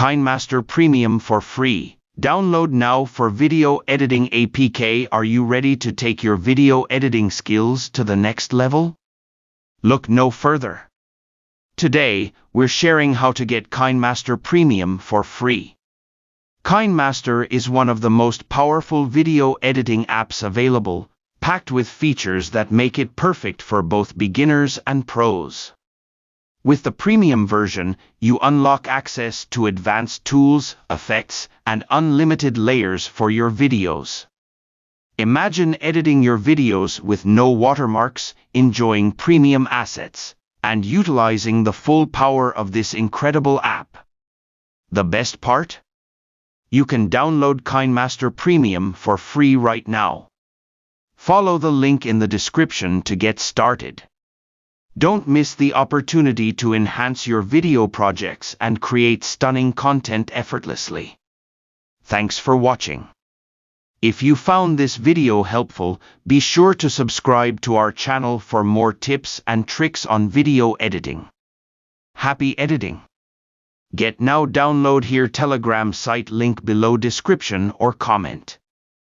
KineMaster Premium for free. Download now for video editing APK. Are you ready to take your video editing skills to the next level? Look no further. Today, we're sharing how to get KineMaster Premium for free. KineMaster is one of the most powerful video editing apps available, packed with features that make it perfect for both beginners and pros. With the premium version, you unlock access to advanced tools, effects, and unlimited layers for your videos. Imagine editing your videos with no watermarks, enjoying premium assets, and utilizing the full power of this incredible app. The best part? You can download KineMaster Premium for free right now. Follow the link in the description to get started. Don't miss the opportunity to enhance your video projects and create stunning content effortlessly. Thanks for watching. If you found this video helpful, be sure to subscribe to our channel for more tips and tricks on video editing. Happy editing! Get now. Download here. Telegram site link below description or comment.